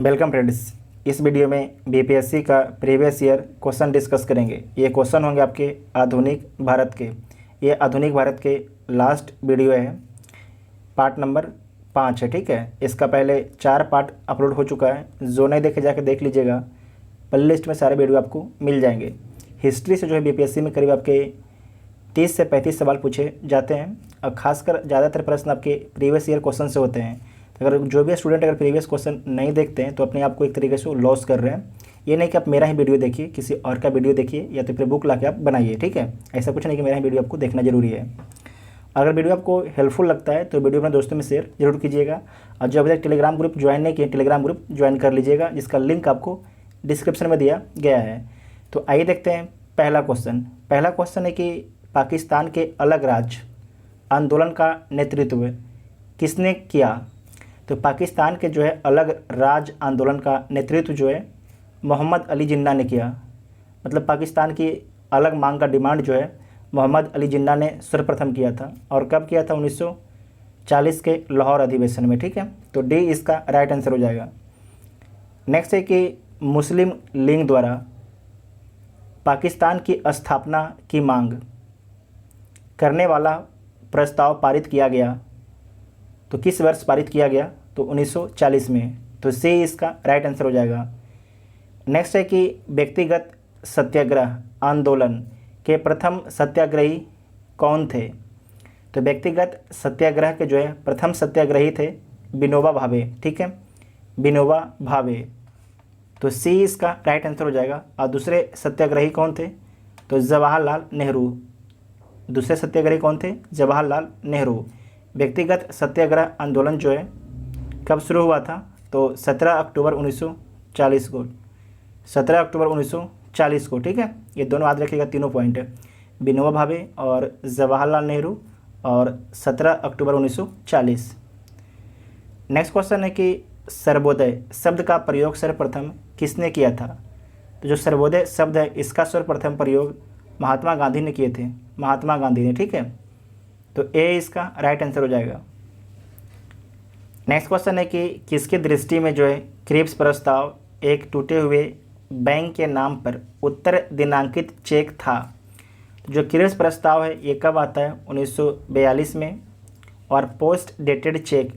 Welcome friends. इस video में BPSC का प्रीवियस ईयर क्वेश्चन डिस्कस करेंगे। ये क्वेश्चन होंगे आपके आधुनिक भारत के। ये आधुनिक भारत के लास्ट वीडियो है, पार्ट नंबर 5 है। ठीक है, इसका पहले 4 पार्ट अपलोड हो चुका है। जो नहीं देखे जाके देख लीजिएगा, प्ले लिस्ट में सारे वीडियो आपको मिल जाएंगे। हिस्ट्री से जो है बीपीएससी में करीब आपके 30 से 35 सवाल पूछे जाते हैं और खासकर ज़्यादातर प्रश्न आपके प्रीवियस ईयर क्वेश्चन से होते हैं। अगर जो भी स्टूडेंट अगर प्रीवियस क्वेश्चन नहीं देखते हैं तो अपने आप को एक तरीके से लॉस कर रहे हैं। ये नहीं कि आप मेरा ही वीडियो देखिए, किसी और का वीडियो देखिए या तो फिर बुक ला के आप बनाइए। ठीक है, ऐसा कुछ नहीं कि मेरा ही वीडियो आपको देखना जरूरी है। अगर वीडियो आपको हेल्पफुल लगता है तो वीडियो अपने दोस्तों में शेयर जरूर कीजिएगा। और जो अभी तक टेलीग्राम ग्रुप ज्वाइन नहीं किए, टेलीग्राम ग्रुप ज्वाइन कर लीजिएगा, जिसका लिंक आपको डिस्क्रिप्शन में दिया गया है। तो आइए देखते हैं पहला क्वेश्चन। पहला क्वेश्चन है कि पाकिस्तान के अलग राज्य आंदोलन का नेतृत्व किसने किया। तो पाकिस्तान के जो है अलग राज्य आंदोलन का नेतृत्व जो है मोहम्मद अली जिन्ना ने किया। मतलब पाकिस्तान की अलग मांग का डिमांड जो है मोहम्मद अली जिन्ना ने सर्वप्रथम किया था। और कब किया था? 1940 के लाहौर अधिवेशन में। ठीक है, तो डी इसका राइट आंसर हो जाएगा। नेक्स्ट है कि मुस्लिम लीग द्वारा पाकिस्तान की स्थापना की मांग करने वाला प्रस्ताव पारित किया गया। तो किस वर्ष पारित किया गया? तो 1940 में। तो सी इसका राइट आंसर हो जाएगा। नेक्स्ट है कि व्यक्तिगत सत्याग्रह आंदोलन के प्रथम सत्याग्रही कौन थे। तो व्यक्तिगत सत्याग्रह के जो है प्रथम सत्याग्रही थे विनोबा भावे। ठीक है, विनोबा भावे। तो सी इसका राइट आंसर हो जाएगा। और दूसरे सत्याग्रही कौन थे? तो जवाहरलाल नेहरू। दूसरे सत्याग्रही कौन थे? जवाहरलाल नेहरू। व्यक्तिगत सत्याग्रह आंदोलन जो है कब शुरू हुआ था? तो 17 अक्टूबर 1940 को। 17 अक्टूबर 1940 को। ठीक है, ये दोनों याद रखिएगा, तीनों पॉइंट है, विनोबा भावे और जवाहरलाल नेहरू और 17 अक्टूबर 1940। नेक्स्ट क्वेश्चन है कि सर्वोदय शब्द का प्रयोग सर्वप्रथम किसने किया था। तो जो सर्वोदय शब्द है इसका सर्वप्रथम प्रयोग महात्मा गांधी ने किए थे, महात्मा गांधी ने। ठीक है, तो ए इसका राइट आंसर हो जाएगा। नेक्स्ट क्वेश्चन है कि किसकी दृष्टि में जो है क्रिप्स प्रस्ताव एक टूटे हुए बैंक के नाम पर उत्तर दिनांकित चेक था। जो क्रिप्स प्रस्ताव है ये कब आता है? 1942 में। और पोस्ट डेटेड चेक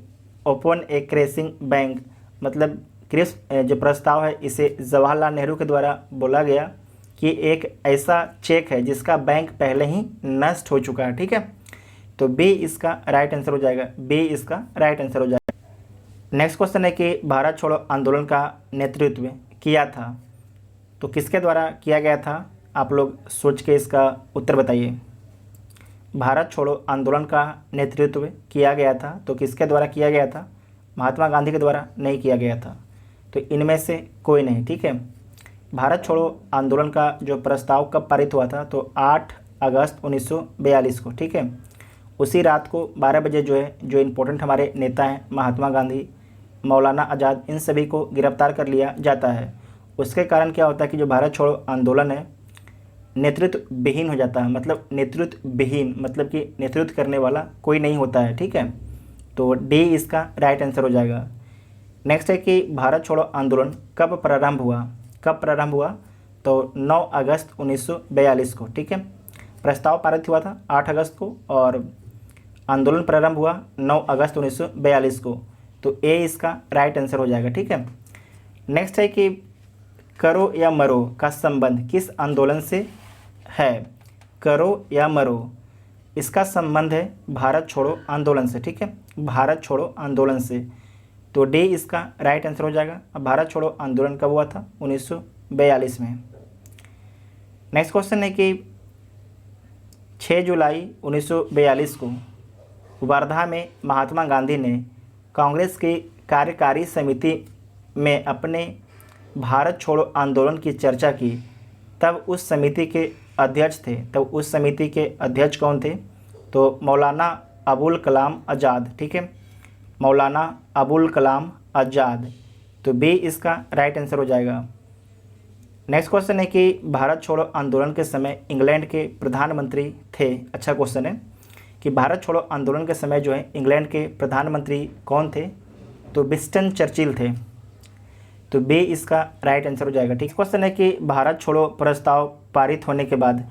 ओपन ए क्रेसिंग बैंक, मतलब क्रिप्स जो प्रस्ताव है इसे जवाहरलाल नेहरू के द्वारा बोला गया कि एक ऐसा चेक है जिसका बैंक पहले ही नष्ट हो चुका है। ठीक है, तो बी इसका राइट आंसर हो जाएगा। बी इसका राइट आंसर हो जाएगा। नेक्स्ट क्वेश्चन है कि भारत छोड़ो आंदोलन का नेतृत्व किया था तो किसके द्वारा किया गया था? आप लोग सोच के इसका उत्तर बताइए। भारत छोड़ो आंदोलन का नेतृत्व किया गया था तो किसके द्वारा किया गया था? महात्मा गांधी के द्वारा नहीं किया गया था। तो इनमें से कोई नहीं। ठीक है, भारत छोड़ो आंदोलन का जो प्रस्ताव कब पारित हुआ था? तो 8 अगस्त 1942 को। ठीक है, उसी रात को 12 बजे जो है जो इम्पोर्टेंट हमारे नेता हैं महात्मा गांधी, मौलाना आज़ाद, इन सभी को गिरफ्तार कर लिया जाता है। उसके कारण क्या होता है कि जो भारत छोड़ो आंदोलन है नेतृत्व विहीन हो जाता है। मतलब नेतृत्व विहीन मतलब कि नेतृत्व करने वाला कोई नहीं होता है। ठीक है, तो डी इसका राइट आंसर हो जाएगा। नेक्स्ट है कि भारत छोड़ो आंदोलन कब प्रारंभ हुआ? कब प्रारंभ हुआ? तो 9 अगस्त 1942 को। ठीक है, प्रस्ताव पारित हुआ था 8 अगस्त को और आंदोलन प्रारंभ हुआ 9 अगस्त 1942 को। तो ए इसका राइट आंसर हो जाएगा। ठीक है, नेक्स्ट है कि करो या मरो का संबंध किस आंदोलन से है? करो या मरो इसका संबंध है भारत छोड़ो आंदोलन से। ठीक है, भारत छोड़ो आंदोलन से। तो डी इसका राइट आंसर हो जाएगा। अब भारत छोड़ो आंदोलन कब हुआ था? 1942 में। नेक्स्ट क्वेश्चन है कि 6 जुलाई 1942 को वर्धा में महात्मा गांधी ने कांग्रेस की कार्यकारी समिति में अपने भारत छोड़ो आंदोलन की चर्चा की। तब उस समिति के अध्यक्ष थे। तब उस समिति के अध्यक्ष कौन थे? तो मौलाना अबुल कलाम आज़ाद। ठीक है, मौलाना अबुल कलाम आज़ाद। तो बी इसका राइट आंसर हो जाएगा। नेक्स्ट क्वेश्चन है कि भारत छोड़ो आंदोलन के समय इंग्लैंड के प्रधानमंत्री थे। अच्छा क्वेश्चन है कि भारत छोड़ो आंदोलन के समय जो है इंग्लैंड के प्रधानमंत्री कौन थे? तो विंस्टन चर्चिल थे। तो बी इसका राइट आंसर हो जाएगा। ठीक, क्वेश्चन है कि भारत छोड़ो प्रस्ताव पारित होने के बाद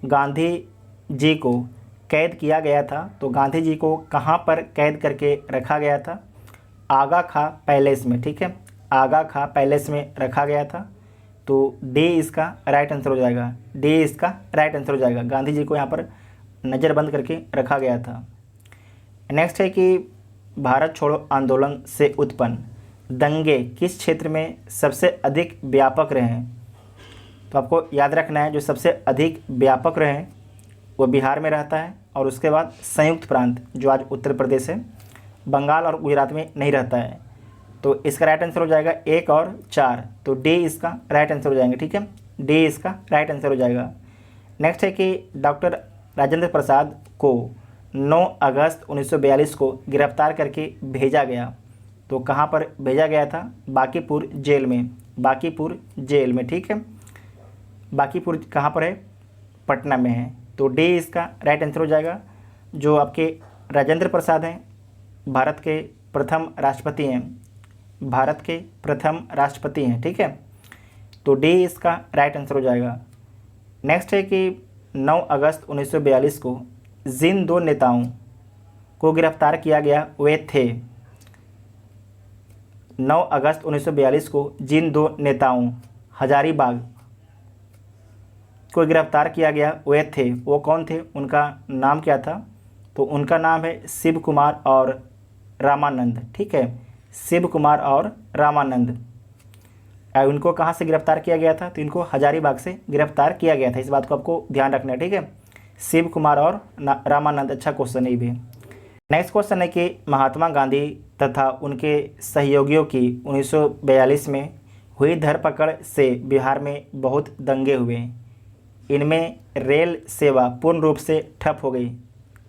गांधी जी को कैद किया गया था, तो गांधी जी को कहाँ पर कैद करके रखा गया था? आगा खां पैलेस में। ठीक है, आगा खां पैलेस में रखा गया था, तो डी इसका राइट आंसर हो जाएगा। डी इसका राइट आंसर हो जाएगा। गांधी जी को यहाँ पर नज़रबंद करके रखा गया था। नेक्स्ट है कि भारत छोड़ो आंदोलन से उत्पन्न दंगे किस क्षेत्र में सबसे अधिक व्यापक रहे हैं? तो आपको याद रखना है, जो सबसे अधिक व्यापक रहे हैं वो बिहार में रहता है, और उसके बाद संयुक्त प्रांत जो आज उत्तर प्रदेश है, बंगाल और गुजरात में नहीं रहता है। तो इसका राइट आंसर हो जाएगा 1 और 4, तो डी इसका राइट आंसर हो जाएंगे। ठीक है, डी इसका राइट आंसर हो जाएगा। नेक्स्ट है कि डॉक्टर राजेंद्र प्रसाद को 9 अगस्त 1942 को गिरफ्तार करके भेजा गया, तो कहाँ पर भेजा गया था? बांकीपुर जेल में, बांकीपुर जेल में। ठीक है, बांकीपुर कहाँ पर है? पटना में है, तो डी इसका राइट आंसर हो जाएगा। जो आपके राजेंद्र प्रसाद हैं, भारत के प्रथम राष्ट्रपति हैं, भारत के प्रथम राष्ट्रपति हैं। ठीक है, तो डी इसका राइट आंसर हो जाएगा। नेक्स्ट है कि 9 अगस्त 1942 को जिन 2 नेताओं को गिरफ्तार किया गया वे थे? 9 अगस्त 1942 को जिन 2 नेताओं हजारीबाग को गिरफ्तार किया गया वे थे, वो कौन थे? उनका नाम क्या था? तो उनका नाम है शिव कुमार और रामानंद। ठीक है, शिव कुमार और रामानंद। इनको कहाँ से गिरफ्तार किया गया था? तो इनको हजारीबाग से गिरफ्तार किया गया था। इस बात को आपको ध्यान रखना है। ठीक है, शिव कुमार और रामानंद। अच्छा क्वेश्चन है भी। नेक्स्ट क्वेश्चन है कि महात्मा गांधी तथा उनके सहयोगियों की 1942 में हुई धरपकड़ से बिहार में बहुत दंगे हुए। इनमें रेल सेवा पूर्ण रूप से ठप हो गई।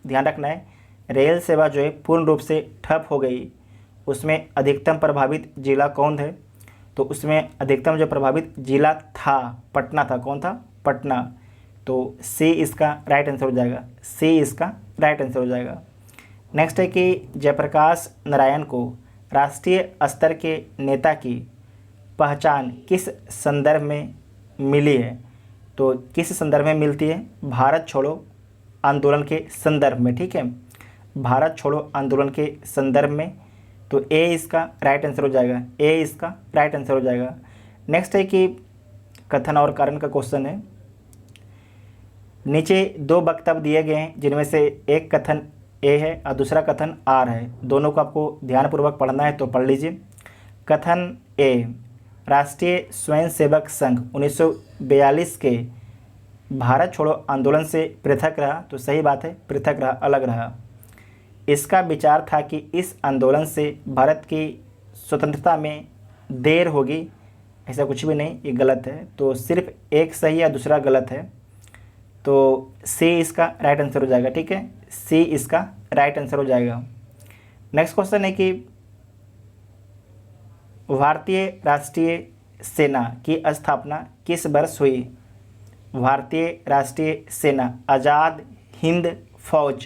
ध्यान रखना है, रेल सेवा जो है पूर्ण रूप से ठप हो गई। उसमें अधिकतम प्रभावित जिला कौन है? तो उसमें अधिकतम जो प्रभावित जिला था पटना था। कौन था? पटना। तो सी इसका राइट आंसर हो जाएगा। सी इसका राइट आंसर हो जाएगा। नेक्स्ट है कि जयप्रकाश नारायण को राष्ट्रीय स्तर के नेता की पहचान किस संदर्भ में मिली है? तो किस संदर्भ में मिलती है? भारत छोड़ो आंदोलन के संदर्भ में। ठीक है, भारत छोड़ो आंदोलन के संदर्भ में, तो ए इसका राइट आंसर हो जाएगा। ए इसका राइट आंसर हो जाएगा। नेक्स्ट है कि कथन और कारण का क्वेश्चन है। नीचे 2 वक्तव्य दिए गए हैं, जिनमें से एक कथन ए है और दूसरा कथन आर है। दोनों को आपको ध्यानपूर्वक पढ़ना है, तो पढ़ लीजिए। कथन ए, राष्ट्रीय स्वयंसेवक संघ 1942 के भारत छोड़ो आंदोलन से पृथक रहा, तो सही बात है, पृथक रहा, अलग रहा। इसका विचार था कि इस आंदोलन से भारत की स्वतंत्रता में देर होगी। ऐसा कुछ भी नहीं, ये गलत है। तो सिर्फ एक सही है, दूसरा गलत है, तो सी इसका राइट आंसर हो जाएगा। ठीक है, सी इसका राइट आंसर हो जाएगा। नेक्स्ट क्वेश्चन है कि भारतीय राष्ट्रीय सेना की स्थापना किस वर्ष हुई? भारतीय राष्ट्रीय सेना आज़ाद हिंद फौज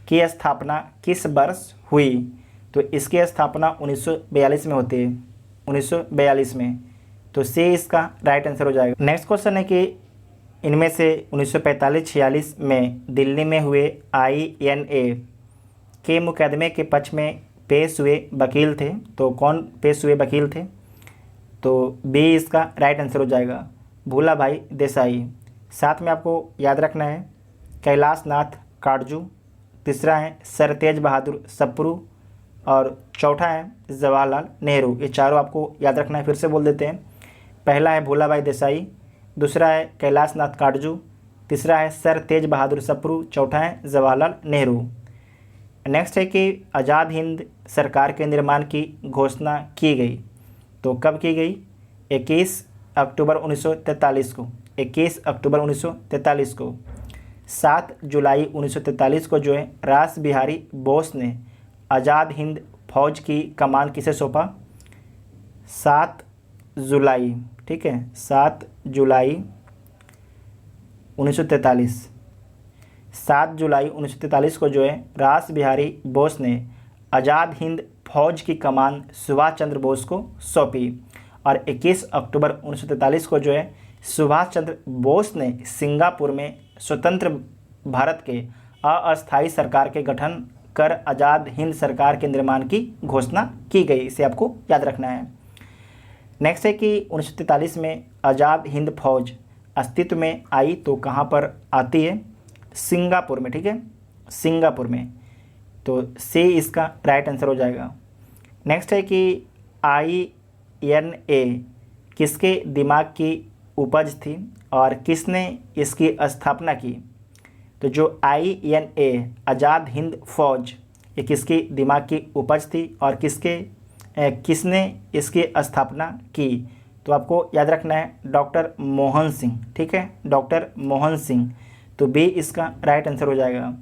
की स्थापना किस वर्ष हुई? तो इसकी स्थापना 1942 में होती है, 1942 में, तो सी इसका राइट आंसर हो जाएगा। नेक्स्ट क्वेश्चन है कि इनमें से 1945-46 में दिल्ली में हुए INA के मुकदमे के पक्ष में पेश हुए वकील थे, तो कौन पेश हुए वकील थे? तो बी इसका राइट आंसर हो जाएगा, भूला भाई देसाई। साथ में आपको याद रखना है कैलाश नाथ काटजू, तीसरा है सर तेज बहादुर सप्रू, और चौथा है जवाहरलाल नेहरू। ये चारों आपको याद रखना है। फिर से बोल देते हैं, पहला है भोला भाई देसाई, दूसरा है कैलाश नाथ काटजू, तीसरा है सर तेज बहादुर सप्रू, चौथा है जवाहरलाल नेहरू। नेक्स्ट है कि आज़ाद हिंद सरकार के निर्माण की घोषणा की गई, तो कब की गई? 21 अक्टूबर 1943 को, 21 अक्टूबर 1943 को। 7 जुलाई 1943 को जो है रास बिहारी बोस ने आज़ाद हिंद फौज की कमान किसे सौंपा? 7 जुलाई, ठीक है, 7 जुलाई 1943, 7 जुलाई 1943 को जो है रास बिहारी बोस ने आज़ाद हिंद फौज की कमान सुभाष चंद्र बोस को सौंपी। और 21 अक्टूबर 1943 को जो है सुभाष चंद्र बोस ने सिंगापुर में स्वतंत्र भारत के अस्थायी सरकार के गठन कर आज़ाद हिंद सरकार के निर्माण की घोषणा की गई। इसे आपको याद रखना है। नेक्स्ट है कि 1943 में आज़ाद हिंद फौज अस्तित्व में आई तो कहाँ पर आती है? सिंगापुर में, ठीक है, सिंगापुर में। तो से इसका राइट आंसर हो जाएगा। नेक्स्ट है कि INA किसके दिमाग की उपज थी और किसने इसकी स्थापना की? तो जो INA आज़ाद हिंद फौज ये किसकी दिमाग की उपज थी और किसने इसकी स्थापना की? तो आपको याद रखना है डॉक्टर मोहन सिंह, ठीक है, डॉक्टर मोहन सिंह। तो बी इसका राइट आंसर हो जाएगा।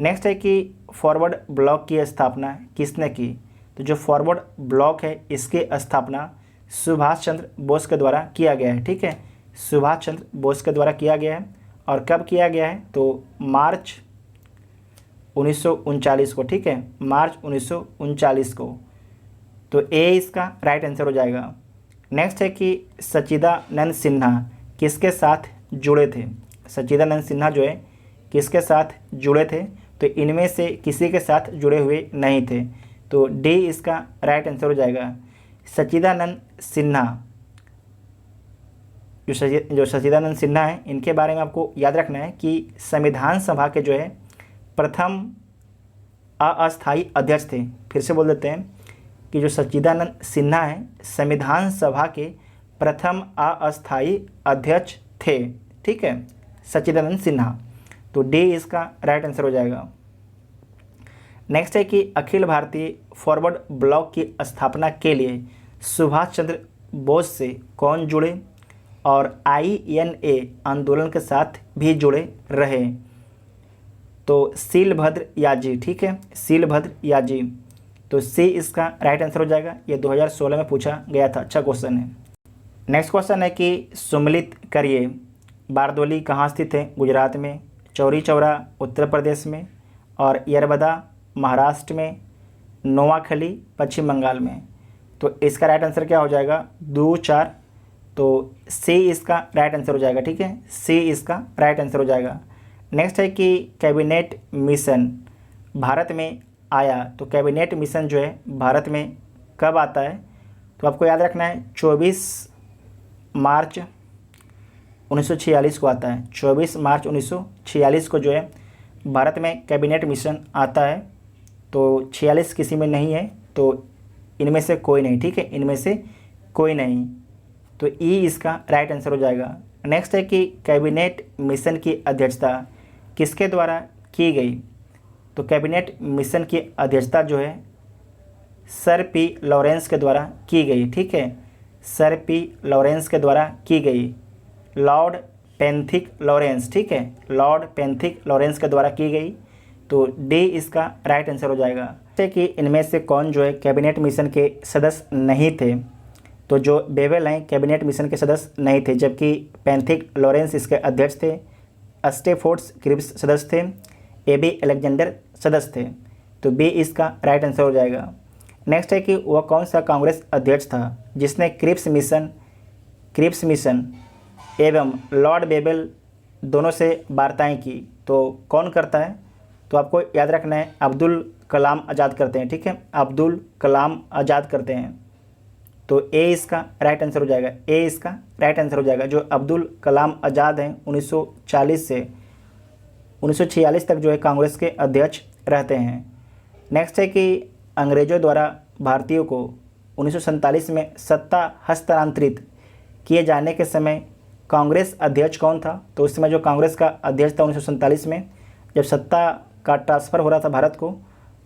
नेक्स्ट है कि फॉरवर्ड ब्लॉक की स्थापना किसने की? तो जो फॉरवर्ड ब्लॉक है इसकी स्थापना सुभाष चंद्र बोस के द्वारा किया गया है, ठीक है, सुभाष चंद्र बोस के द्वारा किया गया है। और कब किया गया है? तो मार्च 1939 को, ठीक है, मार्च 1939 को। तो ए इसका राइट आंसर हो जाएगा। नेक्स्ट है कि सच्चिदानंद सिन्हा किसके साथ जुड़े थे? सच्चिदानंद सिन्हा जो है किसके साथ जुड़े थे? तो इनमें से किसी के साथ जुड़े हुए नहीं थे। तो डी इसका राइट आंसर हो जाएगा। सच्चिदानंद सिन्हा, जो सच्चिदानंद सिन्हा है इनके बारे में आपको याद रखना है कि संविधान सभा के जो है प्रथम अस्थायी अध्यक्ष थे। फिर से बोल देते हैं कि जो सच्चिदानंद सिन्हा है संविधान सभा के प्रथम अस्थायी अध्यक्ष थे, ठीक है, सच्चिदानंद सिन्हा। तो डी इसका राइट आंसर हो जाएगा। नेक्स्ट है कि अखिल भारतीय फॉरवर्ड ब्लॉक की स्थापना के लिए सुभाष चंद्र बोस से कौन जुड़े और INA आंदोलन के साथ भी जुड़े रहे? तो सीलभद्र याजी, ठीक है, सीलभद्र याजी। तो सी इसका राइट आंसर हो जाएगा। ये 2016 में पूछा गया था, अच्छा क्वेश्चन है। नेक्स्ट क्वेश्चन है कि सुमिलित करिए बारदोली कहाँ स्थित है? गुजरात में, चौरी चौरा उत्तर प्रदेश में, और यरबदा महाराष्ट्र में, नोआखली पश्चिम बंगाल में। तो इसका राइट आंसर क्या हो जाएगा? 2, 4। तो सी इसका राइट आंसर हो जाएगा, ठीक है, सी इसका राइट आंसर हो जाएगा। नेक्स्ट है कि कैबिनेट मिशन भारत में आया। तो कैबिनेट मिशन जो है भारत में कब आता है? तो आपको याद रखना है 24 मार्च 1946 को आता है। 24 मार्च 1946 को जो है भारत में कैबिनेट मिशन आता है। तो 46 किसी में नहीं है, तो इनमें से कोई नहीं, ठीक है, इनमें से कोई नहीं। तो ई इसका राइट आंसर हो जाएगा। नेक्स्ट है कि कैबिनेट मिशन की अध्यक्षता किसके द्वारा की गई? तो कैबिनेट मिशन की अध्यक्षता जो है सर P लॉरेंस के द्वारा की गई, ठीक है, सर P लॉरेंस के द्वारा की गई। लॉर्ड पेंथिक लॉरेंस, ठीक है, लॉर्ड पेंथिक लॉरेंस के द्वारा की गई। तो डी इसका राइट आंसर हो जाएगा। जैसे कि इनमें से कौन जो है कैबिनेट मिशन के सदस्य नहीं थे? तो जो बेवेल हैं कैबिनेट मिशन के सदस्य नहीं थे, जबकि पेंथिक लॉरेंस इसके अध्यक्ष थे। स्टेफोर्ड्स क्रिप्स सदस्य थे। AB अलेक्जेंडर सदस्य थे। तो बी इसका राइट आंसर हो जाएगा। नेक्स्ट है कि वह कौन सा कांग्रेस अध्यक्ष था जिसने क्रिप्स मिशन एवं लॉर्ड बेवेल दोनों से वार्ताएं की? तो कौन करता है? तो आपको याद रखना है अब्दुल कलाम आज़ाद करते हैं, ठीक है, अब्दुल कलाम आज़ाद करते हैं। तो ए इसका राइट आंसर हो जाएगा, ए इसका राइट आंसर हो जाएगा। जो अब्दुल कलाम आज़ाद हैं 1940 से 1946 तक जो है कांग्रेस के अध्यक्ष रहते हैं। नेक्स्ट है कि अंग्रेज़ों द्वारा भारतीयों को 1947 में सत्ता हस्तांतरित किए जाने के समय कांग्रेस अध्यक्ष कौन था? तो उस समय जो कांग्रेस का अध्यक्ष था 1947 में जब सत्ता का ट्रांसफ़र हो रहा था भारत को,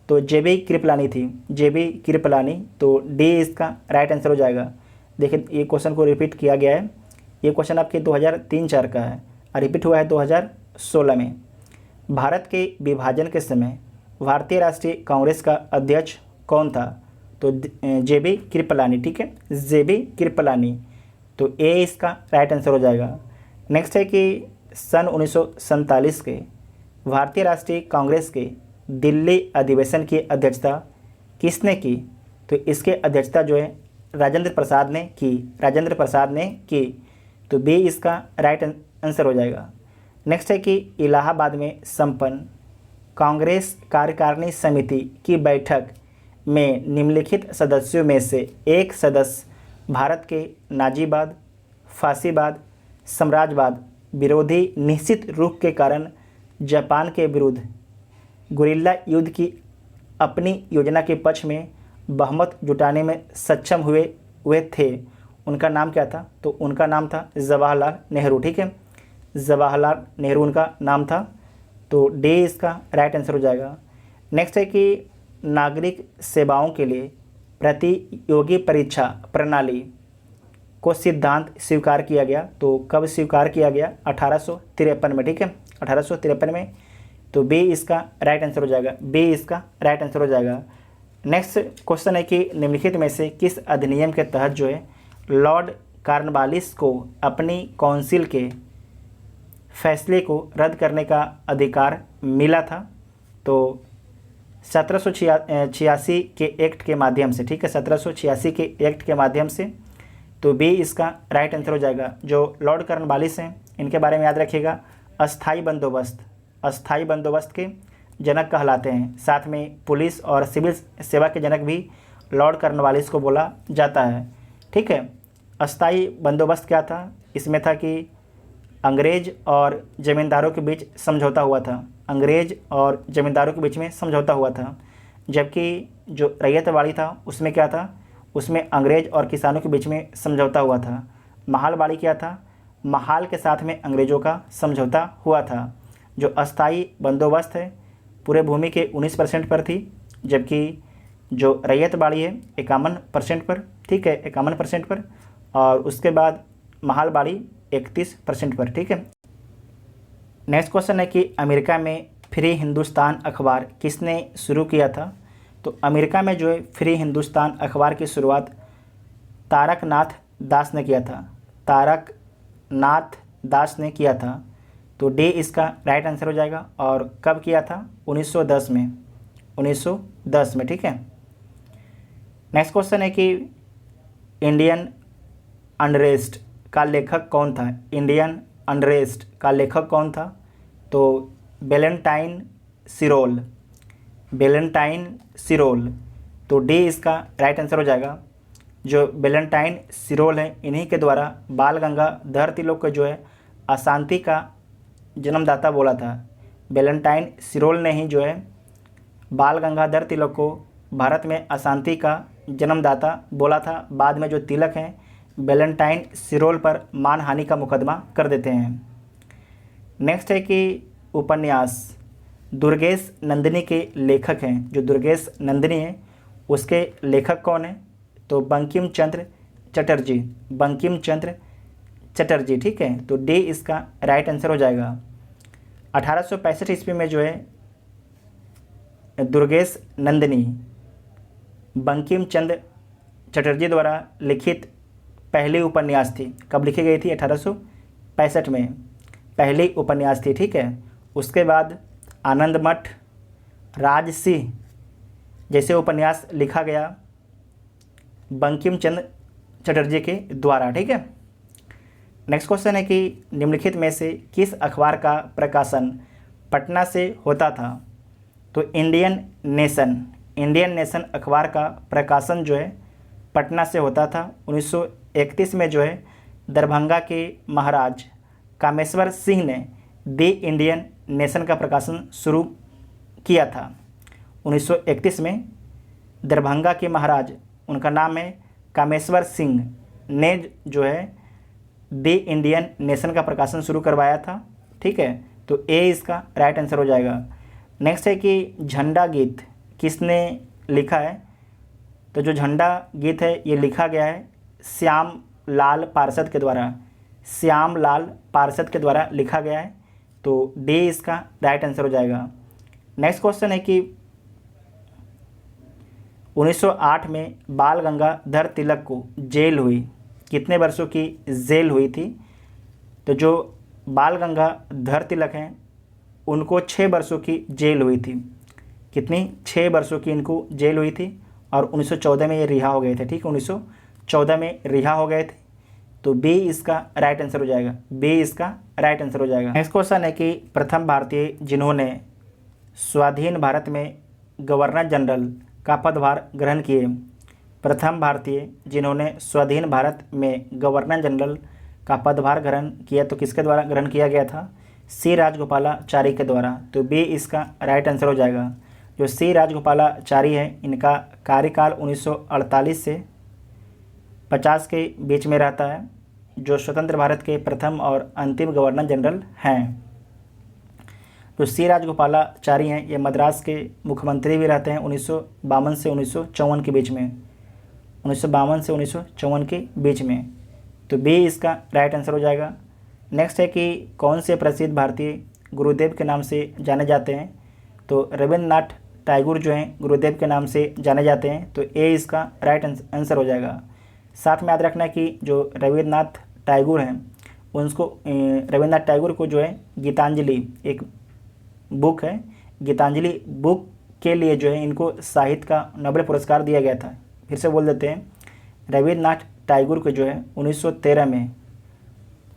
तो JB कृपलानी थी, JB कृपलानी। तो डी इसका राइट आंसर हो जाएगा। देखिए ये क्वेश्चन को रिपीट किया गया है। ये क्वेश्चन आपके 2003-4 का है और रिपीट हुआ है 2016 में। भारत के विभाजन के समय भारतीय राष्ट्रीय कांग्रेस का अध्यक्ष कौन था? तो JB कृपलानी, ठीक है, JB कृपलानी। तो ए इसका राइट आंसर हो जाएगा। नेक्स्ट है कि सन 1947 के भारतीय राष्ट्रीय कांग्रेस के दिल्ली अधिवेशन की अध्यक्षता किसने की? तो इसके अध्यक्षता जो है राजेंद्र प्रसाद ने की। तो बी इसका राइट आंसर हो जाएगा। नेक्स्ट है कि इलाहाबाद में संपन्न कांग्रेस कार्यकारिणी समिति की बैठक में निम्नलिखित सदस्यों में से एक सदस्य भारत के नाजीवाद, फासीवाद, साम्राज्यवाद विरोधी निश्चित रुख के कारण जापान के विरुद्ध गुरिल्ला युद्ध की अपनी योजना के पक्ष में बहुमत जुटाने में सक्षम हुए थे। उनका नाम क्या था? तो उनका नाम था जवाहरलाल नेहरू। ठीक है, जवाहरलाल नेहरू उनका नाम था। तो डी इसका राइट आंसर हो जाएगा। नेक्स्ट है कि नागरिक सेवाओं के लिए प्रतियोगी परीक्षा प्रणाली को सिद्धांत स्वीकार किया गया। तो कब स्वीकार किया गया? 1853 में। ठीक है, 1853 में। तो बी इसका राइट आंसर हो जाएगा। बी इसका राइट आंसर हो जाएगा। नेक्स्ट क्वेश्चन है कि निम्नलिखित में से किस अधिनियम के तहत जो है लॉर्ड कॉर्नवालिस को अपनी काउंसिल के फैसले को रद्द करने का अधिकार मिला था? तो 1786 के एक्ट के माध्यम से। ठीक है, 1786 के एक्ट के माध्यम से। तो बी इसका राइट आंसर हो जाएगा। जो लॉर्ड कॉर्नवालिस हैं इनके बारे में याद रखिएगा, अस्थाई बंदोबस्त के जनक कहलाते हैं। साथ में पुलिस और सिविल सेवा के जनक भी लॉर्ड कॉर्नवालिस को बोला जाता है। ठीक है, अस्थाई बंदोबस्त क्या था? इसमें था कि अंग्रेज और ज़मींदारों के बीच समझौता हुआ था। अंग्रेज और ज़मींदारों के बीच में समझौता हुआ था। जबकि जो रैयतवाड़ी था उसमें क्या था? उसमें अंग्रेज और किसानों के बीच में समझौता हुआ था। महालवाड़ी क्या था? महाल के साथ में अंग्रेज़ों का समझौता हुआ था। जो अस्थाई बंदोबस्त है पूरे भूमि के 19% पर थी, जबकि जो रैयतवाड़ी है 51% पर। ठीक है, 51% पर। और उसके बाद महालवाड़ी 31% पर। ठीक है। नेक्स्ट क्वेश्चन है कि अमेरिका में फ्री हिंदुस्तान अखबार किसने शुरू किया था? तो अमेरिका में जो है फ्री हिंदुस्तान अखबार की शुरुआत तारकनाथ दास ने किया था। तारकनाथ दास ने किया था। तो डी इसका राइट आंसर हो जाएगा। और कब किया था? 1910 में। 1910 में। ठीक है। नेक्स्ट क्वेश्चन है कि इंडियन अनरेस्ट का लेखक कौन था? इंडियन अनरेस्ट का लेखक कौन था? तो वैलेंटाइन सिरोल। तो डी इसका राइट आंसर हो जाएगा। जो वैलेंटाइन सिरोल है इन्हीं के द्वारा बाल गंगाधर तिलक को जो है अशांति का जन्मदाता बोला था। वैलेंटाइन सिरोल ने ही जो है बाल गंगाधर तिलक को भारत में अशांति का जन्मदाता बोला था। बाद में जो तिलक हैं वैलेंटाइन सिरोल पर मानहानि का मुकदमा कर देते हैं। नेक्स्ट है कि उपन्यास दुर्गेश नंदिनी के लेखक हैं। जो दुर्गेश नंदिनी है उसके लेखक कौन है? तो बंकिम चंद्र चटर्जी। ठीक है। तो डी इसका राइट आंसर हो जाएगा। 1865 ईस्वी में जो है दुर्गेश नंदिनी बंकिम चंद्र चटर्जी द्वारा लिखित पहली उपन्यास थी। कब लिखी गई थी? 1865 में पहली उपन्यास थी। ठीक है। उसके बाद आनंदमठ, राजसिंह जैसे उपन्यास लिखा गया बंकिम चंद्र चटर्जी के द्वारा। ठीक है। नेक्स्ट क्वेश्चन है कि निम्नलिखित में से किस अखबार का प्रकाशन पटना से होता था? तो इंडियन नेशन अखबार का प्रकाशन जो है पटना से होता था। 1931 में जो है दरभंगा के महाराज कामेश्वर सिंह ने द इंडियन नेशन का प्रकाशन शुरू किया था। 1931 में दरभंगा के महाराज, उनका नाम है कामेश्वर सिंह, ने जो है द इंडियन नेशन का प्रकाशन शुरू करवाया था। ठीक है। तो ए इसका राइट आंसर हो जाएगा। नेक्स्ट है कि झंडा गीत किसने लिखा है? तो जो झंडा गीत है ये लिखा गया है श्याम लाल पार्षद के द्वारा लिखा गया है। तो डी इसका राइट आंसर हो जाएगा। नेक्स्ट क्वेश्चन है कि 1908 में बाल गंगाधर तिलक को जेल हुई, कितने वर्षों की जेल हुई थी? तो जो बाल गंगाधर तिलक हैं उनको 6 वर्षों की जेल हुई थी। कितनी? 6 वर्षों की इनको जेल हुई थी। और 1914 में ये रिहा हो गए थे। ठीक है, 14 में रिहा हो गए थे। तो बी इसका राइट आंसर हो जाएगा, बी इसका राइट आंसर हो जाएगा। नेक्स्ट क्वेश्चन है कि प्रथम भारतीय जिन्होंने स्वाधीन भारत में गवर्नर जनरल का पदभार ग्रहण किए। प्रथम भारतीय जिन्होंने स्वाधीन भारत में गवर्नर जनरल का पदभार ग्रहण किया, तो किसके द्वारा ग्रहण किया गया था? सी राजगोपालाचारी के द्वारा। तो बी इसका राइट आंसर हो जाएगा। जो सी राजगोपालाचारी है, इनका कार्यकाल 1948 से 50 के बीच में रहता है, जो स्वतंत्र भारत के प्रथम और अंतिम गवर्नर जनरल हैं। जो सी राजगोपालाचारी हैं, ये मद्रास के मुख्यमंत्री भी रहते हैं 1952 से 1954 के बीच में, 1952 से 1954 के बीच में। तो बी इसका राइट आंसर हो जाएगा। नेक्स्ट है कि कौन से प्रसिद्ध भारतीय गुरुदेव के नाम से जाने जाते हैं? तो रविंद्रनाथ टैगोर जो हैं गुरुदेव के नाम से जाने जाते हैं। तो ए इसका राइट आंसर हो जाएगा। साथ में याद रखना है कि जो रविंद्रनाथ टैगोर हैं, उनको रविंद्रनाथ टैगोर को जो है गीतांजलि एक बुक है, गीतांजलि बुक के लिए जो है इनको साहित्य का नोबेल पुरस्कार दिया गया था। फिर से बोल देते हैं, रविंद्रनाथ टैगोर को जो है 1913 में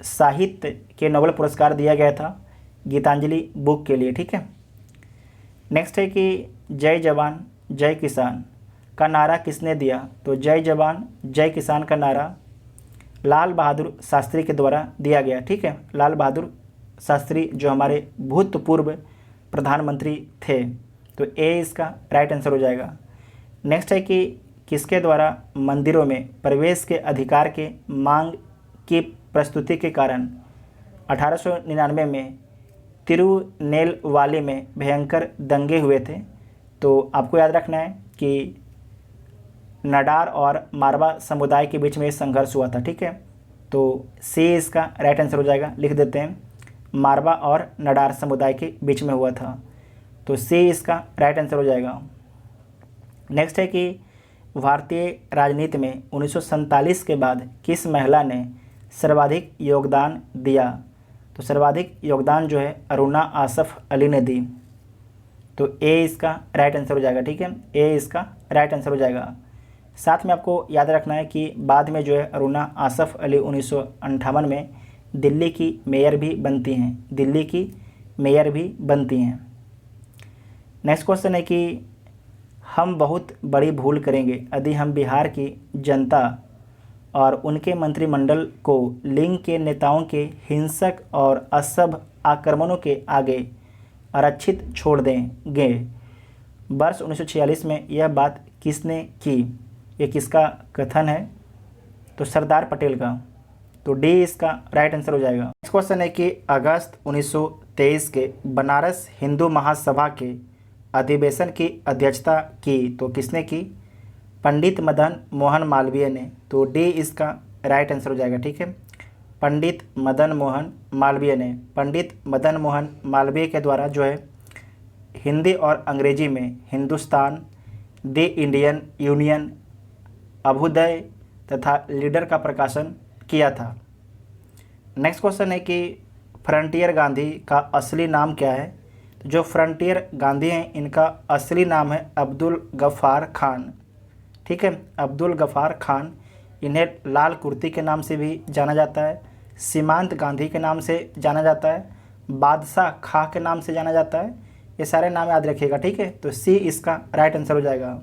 साहित्य के नोबेल पुरस्कार दिया गया था गीतांजलि बुक के लिए। ठीक है। नेक्स्ट है कि जय जवान जय किसान का नारा किसने दिया? तो जय जवान जय किसान का नारा लाल बहादुर शास्त्री के द्वारा दिया गया। ठीक है, लाल बहादुर शास्त्री जो हमारे भूतपूर्व प्रधानमंत्री थे। तो ए इसका राइट आंसर हो जाएगा। नेक्स्ट है कि किसके द्वारा मंदिरों में प्रवेश के अधिकार के मांग की प्रस्तुति के कारण 1899 में तिरुनेलवाली में भयंकर दंगे हुए थे। तो आपको याद रखना है कि नाडार और मारवा समुदाय के बीच में संघर्ष हुआ था। ठीक है, तो सी इसका राइट आंसर हो जाएगा। लिख देते हैं, मारवा और नाडार समुदाय के बीच में हुआ था। तो सी इसका राइट आंसर हो जाएगा। नेक्स्ट है कि भारतीय राजनीति में 1947 के बाद किस महिला ने सर्वाधिक योगदान दिया? तो सर्वाधिक योगदान जो है अरुणा आसफ अली ने दी। तो ए इसका राइट आंसर हो जाएगा। ठीक है, ए इसका राइट आंसर हो जाएगा। साथ में आपको याद रखना है कि बाद में जो है अरुणा आसफ अली 1958 में दिल्ली की मेयर भी बनती हैं, दिल्ली की मेयर भी बनती हैं। नेक्स्ट क्वेश्चन है कि हम बहुत बड़ी भूल करेंगे यदि हम बिहार की जनता और उनके मंत्रिमंडल को लिंग के नेताओं के हिंसक और असभ्य आक्रमणों के आगे आरक्षित छोड़ देंगे। वर्ष 1946 में यह बात किसने की? ये किसका कथन है? तो सरदार पटेल का। तो डी इसका राइट आंसर हो जाएगा। नेक्स्ट क्वेश्चन है कि अगस्त 1923 के बनारस हिंदू महासभा के अधिवेशन की अध्यक्षता की, तो किसने की? पंडित मदन मोहन मालवीय ने। तो डी इसका राइट आंसर हो जाएगा। ठीक है, पंडित मदन मोहन मालवीय ने। पंडित मदन मोहन मालवीय के द्वारा जो है हिंदी और अंग्रेजी में Hindustan, the Indian union, Abhyudaya तथा लीडर का प्रकाशन किया था। नेक्स्ट क्वेश्चन है कि फ्रंटियर गांधी का असली नाम क्या है? तो जो फ्रंटियर गांधी हैं, इनका असली नाम है अब्दुल गफ्फार खान। ठीक है, अब्दुल गफ्फार खान। इन्हें लाल कुर्ती के नाम से भी जाना जाता है, सीमांत गांधी के नाम से जाना जाता है, बादशाह खां के नाम से जाना जाता है। ये सारे नाम याद रखिएगा। ठीक है, तो सी इसका राइट आंसर हो जाएगा।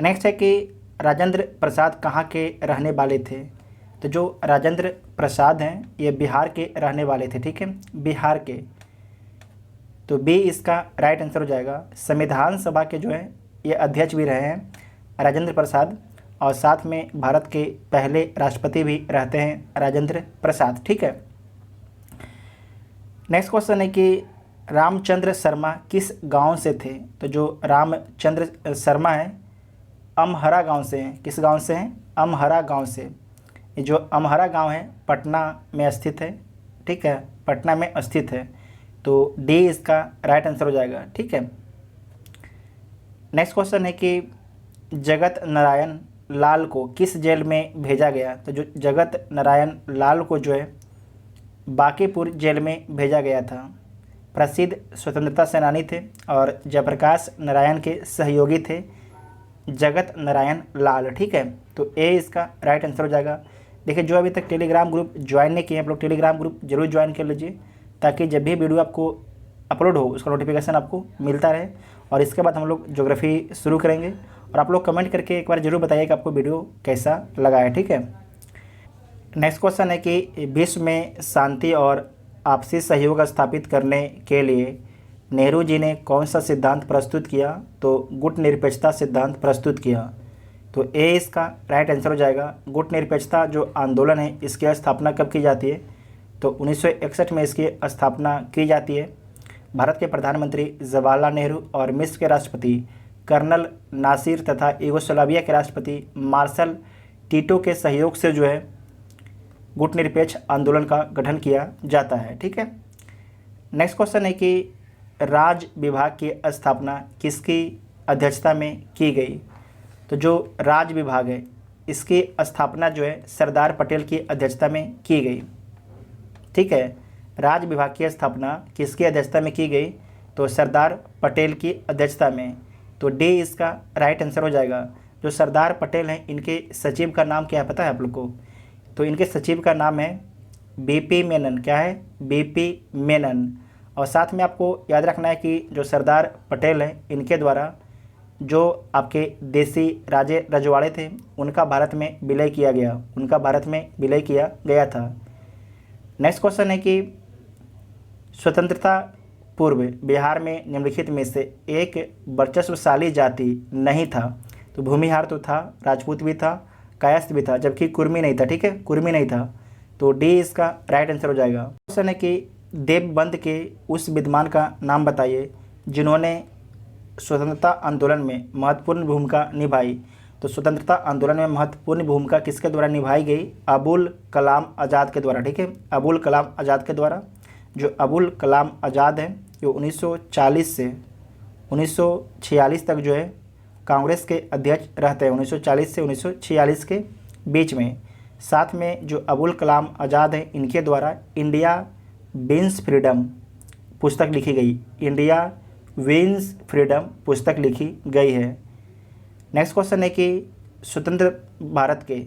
नेक्स्ट है कि राजेंद्र प्रसाद कहाँ के रहने वाले थे? तो जो राजेंद्र प्रसाद हैं, ये बिहार के रहने वाले थे। ठीक है, बिहार के। तो बी इसका राइट आंसर हो जाएगा। संविधान सभा के जो है ये अध्यक्ष भी रहे हैं राजेंद्र प्रसाद, और साथ में भारत के पहले राष्ट्रपति भी रहते हैं राजेंद्र प्रसाद। ठीक है। नेक्स्ट क्वेश्चन है कि रामचंद्र शर्मा किस गांव से थे? तो जो रामचंद्र शर्मा है अमहरा गांव से हैं। किस गांव से हैं? अमहरा गांव से। ये जो अमहरा गांव है पटना में स्थित है। ठीक है, पटना में स्थित है। तो डी इसका राइट आंसर हो जाएगा। ठीक है। नेक्स्ट क्वेश्चन है कि जगत नारायण लाल को किस जेल में भेजा गया? तो जो जगत नारायण लाल को जो है बांकीपुर जेल में भेजा गया था। प्रसिद्ध स्वतंत्रता सेनानी थे और जयप्रकाश नारायण के सहयोगी थे। जगत नारायण लाल। ठीक है, तो ए इसका राइट आंसर हो जाएगा। देखिए, जो अभी तक टेलीग्राम ग्रुप ज्वाइन नहीं किए हैं आप लोग टेलीग्राम ग्रुप जरूर ज्वाइन कर लीजिए, ताकि जब भी वीडियो आपको अपलोड हो उसका नोटिफिकेशन आपको मिलता रहे। और इसके बाद हम लोग ज्योग्राफी शुरू करेंगे, और आप लोग कमेंट करके एक बार जरूर बताइए कि आपको वीडियो कैसा लगा है। ठीक है, नेक्स्ट क्वेश्चन है कि विश्व में शांति और आपसी सहयोग स्थापित करने के लिए नेहरू जी ने कौन सा सिद्धांत प्रस्तुत किया? तो गुटनिरपेक्षता सिद्धांत प्रस्तुत किया। तो ए इसका राइट आंसर हो जाएगा। गुटनिरपेक्षता जो आंदोलन है इसकी स्थापना कब की जाती है? तो 1961 में इसकी स्थापना की जाती है। भारत के प्रधानमंत्री जवाहरलाल नेहरू और मिस्र के राष्ट्रपति कर्नल नासिर तथा यूगोस्लाविया के राष्ट्रपति मार्शल टीटो के सहयोग से जो है गुटनिरपेक्ष आंदोलन का गठन किया जाता है। ठीक है, नेक्स्ट क्वेश्चन है कि राज्य विभाग की स्थापना किसकी अध्यक्षता में की गई? तो जो राज्य विभाग है इसकी स्थापना जो है सरदार पटेल की अध्यक्षता में की गई। ठीक है, राज्य विभाग की स्थापना किसकी अध्यक्षता में की गई? तो सरदार पटेल की अध्यक्षता में। तो डी इसका राइट आंसर हो जाएगा। जो सरदार पटेल हैं इनके सचिव का नाम क्या है पता है आप लोग को? तो इनके सचिव का नाम है बीपी मेनन। क्या है? बीपी मेनन। और साथ में आपको याद रखना है कि जो सरदार पटेल हैं इनके द्वारा जो आपके देसी राजे रजवाड़े थे उनका भारत में विलय किया गया, उनका भारत में विलय किया गया था। नेक्स्ट क्वेश्चन है कि स्वतंत्रता पूर्व बिहार में निम्नलिखित में से एक वर्चस्वशाली जाति नहीं था? तो भूमिहार तो था, राजपूत भी था, कायस्थ भी था, जबकि कुर्मी नहीं था। ठीक है, कुर्मी नहीं था। तो डी इसका राइट आंसर हो जाएगा। क्वेश्चन है कि देवबंद के उस विद्वान का नाम बताइए जिन्होंने स्वतंत्रता आंदोलन में महत्वपूर्ण भूमिका निभाई। तो स्वतंत्रता आंदोलन में महत्वपूर्ण भूमिका किसके द्वारा निभाई गई? अबुल कलाम आज़ाद के द्वारा। ठीक है, अबुल कलाम आज़ाद के द्वारा। जो अबुल कलाम आज़ाद हैं जो 1940 से 1946 तक जो है कांग्रेस के अध्यक्ष रहते हैं, 1940 से 1946 के बीच में। साथ में जो अबुल कलाम आज़ाद हैं इनके द्वारा इंडिया विंस फ्रीडम पुस्तक लिखी गई, इंडिया विंस फ्रीडम पुस्तक लिखी गई है। नेक्स्ट क्वेश्चन है कि स्वतंत्र भारत के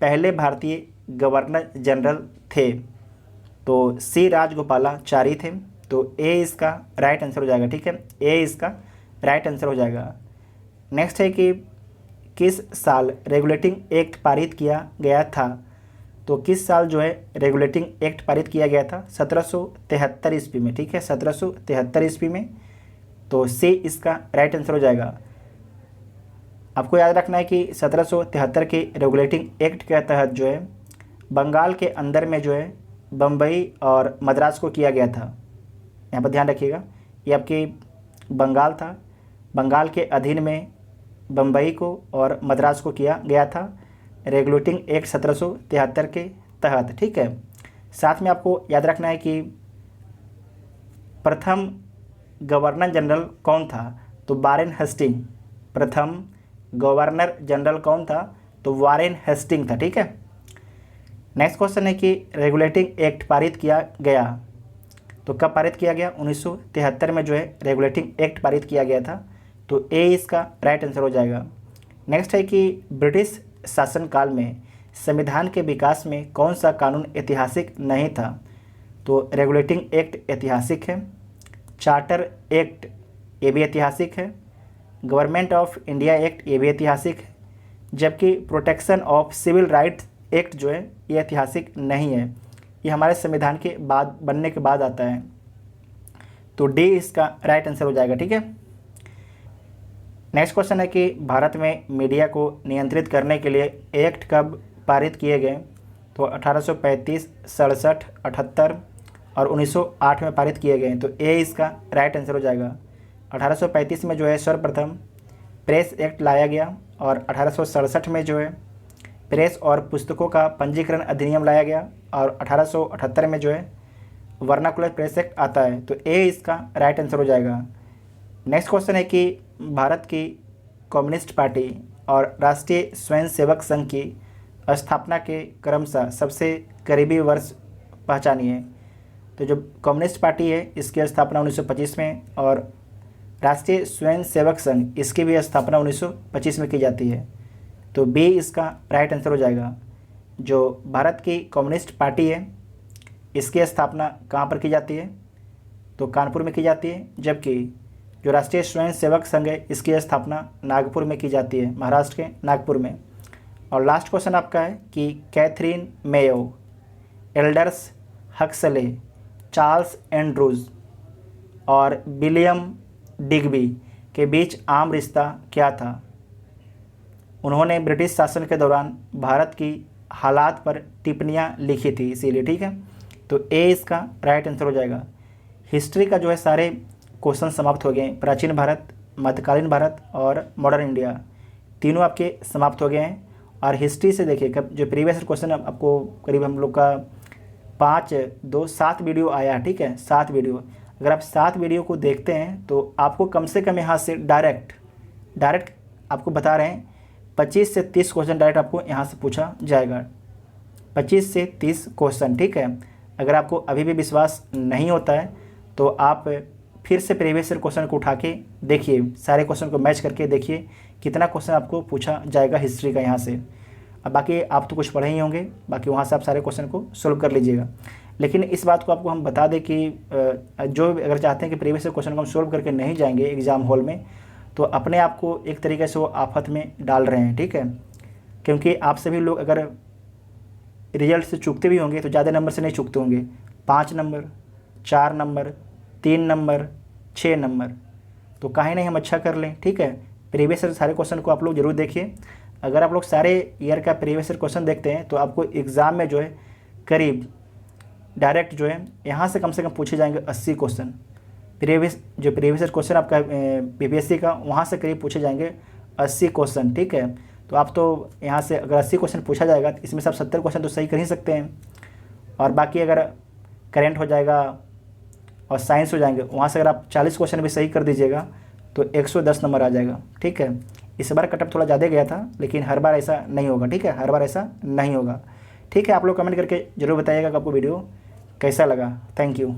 पहले भारतीय गवर्नर जनरल थे? तो सी राजगोपालाचारी थे। तो ए इसका राइट आंसर हो जाएगा। ठीक है, ए इसका राइट आंसर हो जाएगा। नेक्स्ट है कि किस साल रेगुलेटिंग एक्ट पारित किया गया था? तो किस साल जो है रेगुलेटिंग एक्ट पारित किया गया था? 1773 ईस्वी में। ठीक है, 1773 ईस्वी में। तो सी इसका राइट आंसर हो जाएगा। आपको याद रखना है कि 1773 के रेगुलेटिंग एक्ट के तहत जो है बंगाल के अंदर में जो है बम्बई और मद्रास को किया गया था। यहाँ पर ध्यान रखिएगा, ये आपके बंगाल था, बंगाल के अधीन में बम्बई को और मद्रास को किया गया था रेगुलेटिंग एक्ट 1773 के तहत। ठीक है, साथ में आपको याद रखना है कि प्रथम गवर्नर जनरल कौन था? तो वारेन हेस्टिंग। प्रथम गवर्नर जनरल कौन था? तो वारेन हेस्टिंग था। ठीक है, नेक्स्ट क्वेश्चन है कि रेगुलेटिंग एक्ट पारित किया गया, तो कब पारित किया गया? 1973 में जो है रेगुलेटिंग एक्ट पारित किया गया था। तो ए इसका राइट आंसर हो जाएगा। नेक्स्ट है कि ब्रिटिश शासनकाल में संविधान के विकास में कौन सा कानून ऐतिहासिक नहीं था? तो रेगुलेटिंग एक्ट ऐतिहासिक है, चार्टर एक्ट ये भी ऐतिहासिक है, गवर्नमेंट ऑफ इंडिया एक्ट ये भी ऐतिहासिक है, जबकि protection of civil rights act जो है ये ऐतिहासिक नहीं है, ये हमारे संविधान के बाद बनने के बाद आता है। तो डी इसका राइट आंसर हो जाएगा। ठीक है, नेक्स्ट क्वेश्चन है कि भारत में मीडिया को नियंत्रित करने के लिए एक्ट कब पारित किए गए? तो 1835, 67, 78 और 1908 में पारित किए गए। तो ए इसका राइट आंसर हो जाएगा। 1835 में जो है सर्वप्रथम प्रेस एक्ट लाया गया और 1867 में जो है प्रेस और पुस्तकों का पंजीकरण अधिनियम लाया गया और 1878 में जो है वर्नाकुलर प्रेस एक्ट आता है। तो ए इसका राइट आंसर हो जाएगा। नेक्स्ट क्वेश्चन है कि भारत की कम्युनिस्ट पार्टी और राष्ट्रीय स्वयंसेवक संघ की स्थापना के क्रमशः सबसे करीबी वर्ष पहचानिए। तो जो कम्युनिस्ट पार्टी है इसकी स्थापना 1925 में और राष्ट्रीय स्वयंसेवक संघ, इसकी भी स्थापना 1925 में की जाती है। तो बी इसका राइट आंसर हो जाएगा। जो भारत की कम्युनिस्ट पार्टी है, इसकी स्थापना कहाँ पर की जाती है? तो कानपुर में की जाती है। जबकि जो राष्ट्रीय स्वयंसेवक संघ है, इसकी स्थापना नागपुर में की जाती है, महाराष्ट्र के नागपुर में। और लास्ट क्वेश्चन आपका है कि Catherine Mayo, elders Huxley, Charles Andrews और विलियम डिग्बी के बीच आम रिश्ता क्या था? उन्होंने ब्रिटिश शासन के दौरान भारत की हालात पर टिप्पणियाँ लिखी थी, इसीलिए। ठीक है, तो ए इसका राइट आंसर हो जाएगा। हिस्ट्री का जो है सारे क्वेश्चन समाप्त हो गए। प्राचीन भारत, मध्यकालीन भारत और मॉडर्न इंडिया तीनों आपके समाप्त हो गए हैं। और हिस्ट्री से देखिए, कब जो प्रीवियस क्वेश्चन आपको करीब हम लोग का 7 वीडियो आया। ठीक है, 7 वीडियो। अगर आप 7 वीडियो को देखते हैं तो आपको कम से कम यहाँ से डायरेक्ट आपको बता रहे हैं 25 से 30 क्वेश्चन डायरेक्ट आपको यहाँ से पूछा जाएगा। 25 से 30 क्वेश्चन। ठीक है, अगर आपको अभी भी विश्वास नहीं होता है तो आप फिर से प्रीवियस क्वेश्चन को उठा के देखिए, सारे क्वेश्चन को मैच करके देखिए कितना क्वेश्चन आपको पूछा जाएगा हिस्ट्री का यहाँ से। अब बाकी आप तो कुछ पढ़े ही होंगे, बाकी वहाँ से आप सारे क्वेश्चन को सोल्व कर लीजिएगा। लेकिन इस बात को आपको हम बता दें कि जो अगर चाहते हैं कि प्रीवियस क्वेश्चन को हम सोल्व करके नहीं जाएंगे एग्ज़ाम हॉल में, तो अपने आप को एक तरीके से वो आफत में डाल रहे हैं। ठीक है, क्योंकि आप सभी लोग अगर रिजल्ट से चूकते भी होंगे तो ज़्यादा नंबर से नहीं चूकते होंगे। 5 नंबर, 4 नंबर, 3 नंबर, 6 नंबर। तो काहे नहीं हम अच्छा कर लें। ठीक है, प्रीवियस सारे क्वेश्चन को आप लोग जरूर देखिए। अगर आप लोग सारे ईयर का प्रीवियस क्वेश्चन देखते हैं तो आपको एग्ज़ाम में जो है करीब डायरेक्ट जो है यहाँ से कम पूछे जाएंगे 80 क्वेश्चन। प्रीवियस क्वेश्चन आपका बीपीएससी का, वहाँ से करीब पूछे जाएंगे 80 क्वेश्चन। ठीक है, तो आप तो यहाँ से अगर 80 क्वेश्चन पूछा जाएगा तो इसमें से आप 70 क्वेश्चन तो सही कर ही सकते हैं। और बाकी अगर करेंट हो जाएगा और साइंस हो जाएंगे, वहाँ से अगर आप 40 क्वेश्चन भी सही कर दीजिएगा तो 110 नंबर आ जाएगा। ठीक है, इस बार कटअप थोड़ा ज़्यादा गया था, लेकिन हर बार ऐसा नहीं होगा। ठीक है, हर बार ऐसा नहीं होगा। ठीक है, आप लोग कमेंट करके ज़रूर बताइएगा कि आपको वीडियो कैसा लगा। Thank you.